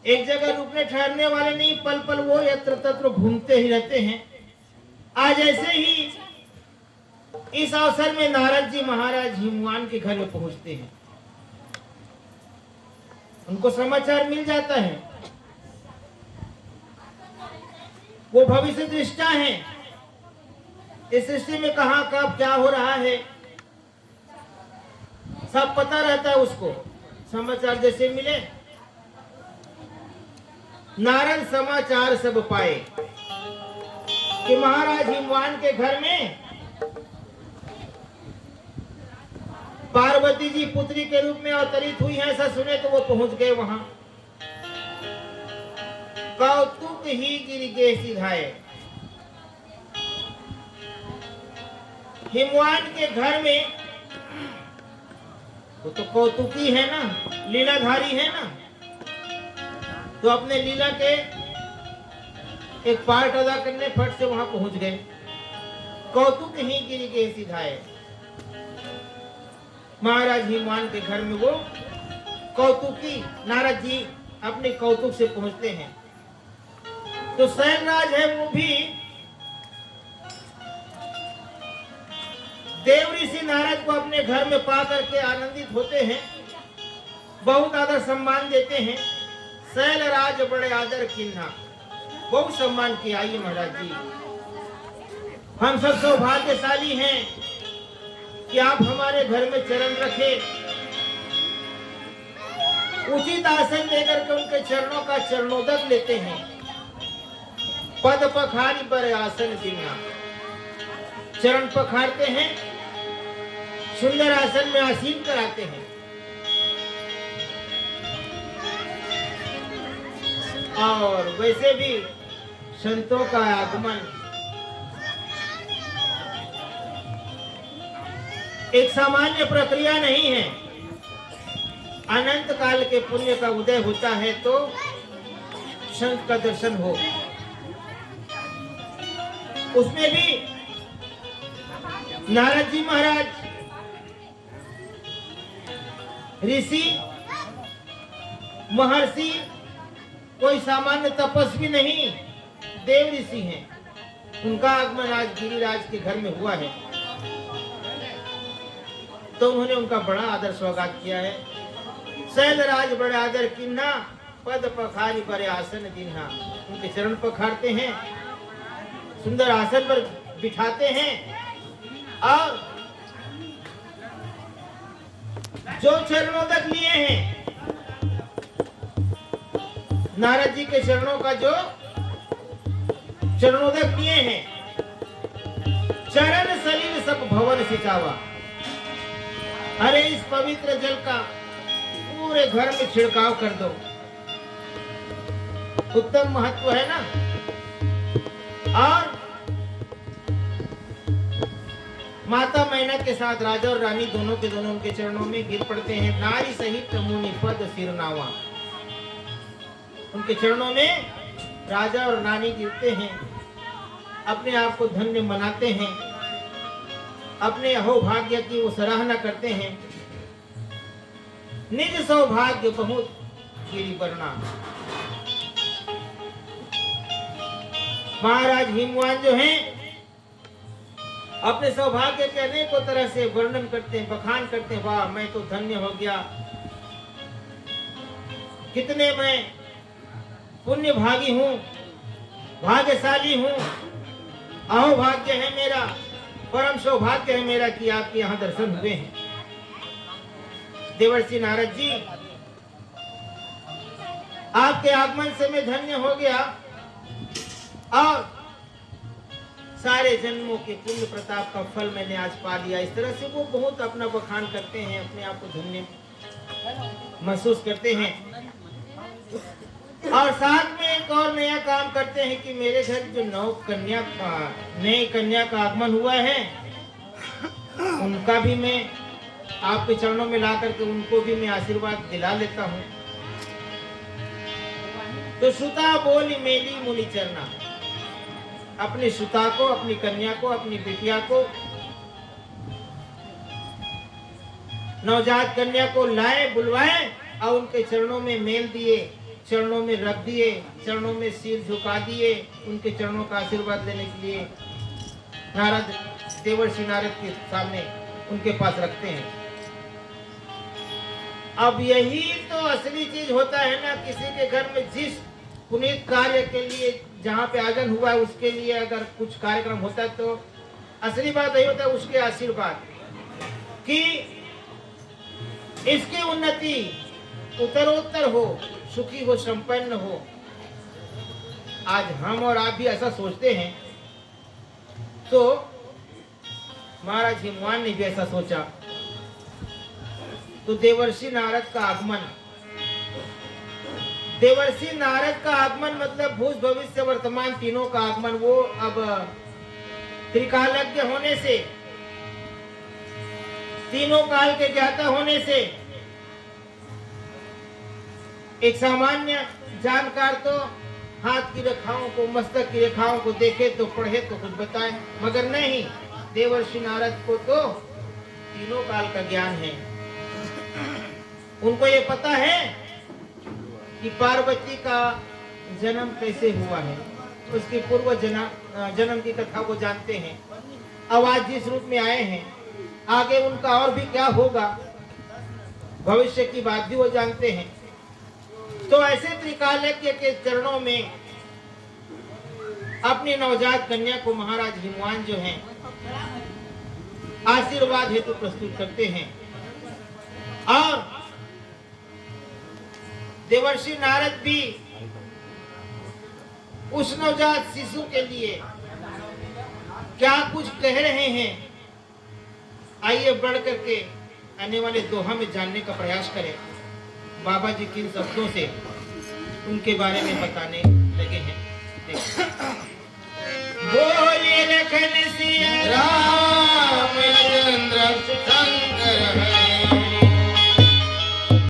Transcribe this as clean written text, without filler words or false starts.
एक जगह रुकने ठहरने वाले नहीं, पल पल वो यत्र तत्र घूमते ही रहते हैं। आज ऐसे ही इस अवसर में नारद जी महाराज हिमवान के घर में पहुंचते हैं। उनको समाचार मिल जाता है। वो भविष्य दृष्टा है। इस सृष्टि में कहां कब क्या हो रहा है सब पता रहता है उसको। समाचार जैसे मिले, नारद समाचार सब पाए कि महाराज हिमवान के घर में पार्वती जी पुत्री के रूप में अवतरित हुई है, ऐसा सुने तो वो पहुंच गए वहां। कौतुक ही गिरगे सिधाए। हिमवान के घर में वो तो कौतुकी है ना, लीलाधारी है ना, तो अपने लीला के एक पार्ट अदा करने फट से वहां पहुंच गए। कौतुक ही गिरगे सिधाए। महाराज हिमवान के घर में वो कौतुकी नारद जी अपने कौतुक से पहुंचते हैं। तो शैलराज है वो भी देव ऋषि नारद को अपने घर में पा करके आनंदित होते हैं, बहुत आदर सम्मान देते हैं। शैलराज बड़े आदर किन्हा, बहुत सम्मान किया। आइए महाराज जी, हम सब सौभाग्यशाली हैं कि आप हमारे घर में चरण रखे। उचित आसन देकर के उनके चरणों का चरणोदक लेते हैं। पद पखारी पर आसन दिना, चरण पखारते हैं, सुंदर आसन में आसीन कराते हैं। और वैसे भी संतों का आगमन एक सामान्य प्रक्रिया नहीं है। अनंत काल के पुण्य का उदय होता है तो संत का दर्शन हो। उसमें भी नारद जी महाराज ऋषि महर्षि, कोई सामान्य तपस्वी नहीं, देव ऋषि हैं। उनका आगमन आज गिरिराज के घर में हुआ है, तो उन्होंने उनका बड़ा आदर स्वागत किया है। शैलराज बड़े आदर किन्हा, पद पखारी बड़े आसन दिन्हा। उनके चरण पखारते हैं, सुंदर आसन पर बिठाते हैं, और जो चरणोदक लिए हैं, नारद जी के चरणों का जो चरणोदक लिए हैं, चरण सलिल सब भवन सिंचावा। अरे इस पवित्र जल का पूरे घर में छिड़काव कर दो। उत्तम महत्व है ना। और माता मैना के साथ राजा और रानी दोनों के दोनों उनके चरणों में गिर पड़ते हैं। नारी सहित मुनि पद सिरनावा। उनके चरणों में राजा और रानी गिरते हैं, अपने आप को धन्य मनाते हैं, अपने अहोभाग्य की वो सराहना करते हैं। निज सौभाग्य बहुत गिरिवर्णा। महाराज हिमवान जो हैं अपने सौभाग्य के अनेकों तरह से वर्णन करते हैं, बखान करते हैं। वाह, मैं तो धन्य हो गया, कितने मैं पुण्य भागी हूँ, भाग्यशाली हूँ, अहोभाग्य है मेरा, परम सौभाग्य है मेरा कि आपके यहाँ दर्शन हुए हैं। देवर्षि नारद जी, आपके आगमन से मैं धन्य हो गया और सारे जन्मों के पुण्य प्रताप का फल मैंने आज पा लिया। इस तरह से वो बहुत अपना बखान करते हैं, अपने आप को धन्य महसूस करते हैं। और साथ में एक और नया काम करते हैं कि मेरे घर जो नई कन्या का आगमन हुआ है, उनका भी मैं आपके चरणों में ला करके उनको भी मैं आशीर्वाद दिला लेता हूँ। तो सुता बोली मेली मुनि चरना। अपनी सुता को, अपनी कन्या को, अपनी बिटिया को, नवजात कन्या को लाए, बुलवाए और उनके चरणों में मेल दिए, चरणों में रख दिए, चरणों में सिर झुका दिए, उनके चरणों का आशीर्वाद लेने के लिए नारद, देवर्षि नारद के सामने उनके पास रखते हैं। अब यही तो असली चीज होता है ना, किसी के घर में जिस पुनीत कार्य के लिए जहाँ पे आयोजन हुआ है उसके लिए अगर कुछ कार्यक्रम होता है तो असली बात यही होता है उसके आशीर्वाद कि इसकी उन्नति उत्तरोत्तर हो, सुखी हो, संपन्न हो। आज हम और आप भी ऐसा सोचते हैं, तो महाराज हिमवान ने भी ऐसा सोचा। तो देवर्षि नारद का आगमन, देवर्षि नारद का आगमन मतलब भूत भविष्य वर्तमान तीनों का आगमन। वो अब त्रिकालज्ञ होने से, तीनों काल के ज्ञाता होने से, एक सामान्य जानकार तो हाथ की रेखाओं को, मस्तक की रेखाओं को देखे तो पढ़े तो कुछ बताए, मगर नहीं, देवर्षि नारद को तो तीनों काल का ज्ञान है। उनको ये पता है कि पार्वती का जन्म कैसे हुआ है, उसकी पूर्व जन्म की कथा को जानते हैं। अब आज जिस रूप में आए हैं, आगे उनका और भी क्या होगा, भविष्य की बात भी वो जानते हैं। तो ऐसे त्रिकालज्ञ के चरणों में अपनी नवजात कन्या को महाराज हिमवान जो हैं आशीर्वाद हेतु प्रस्तुत करते हैं। और देवर्षि नारद भी उस नवजात शिशु के लिए क्या कुछ कह रहे हैं, आइए बढ़ करके आने वाले दोहा में जानने का प्रयास करें। बाबा जी किन शब्दों से उनके बारे में बताने लगे हैं। बोले लखन सिया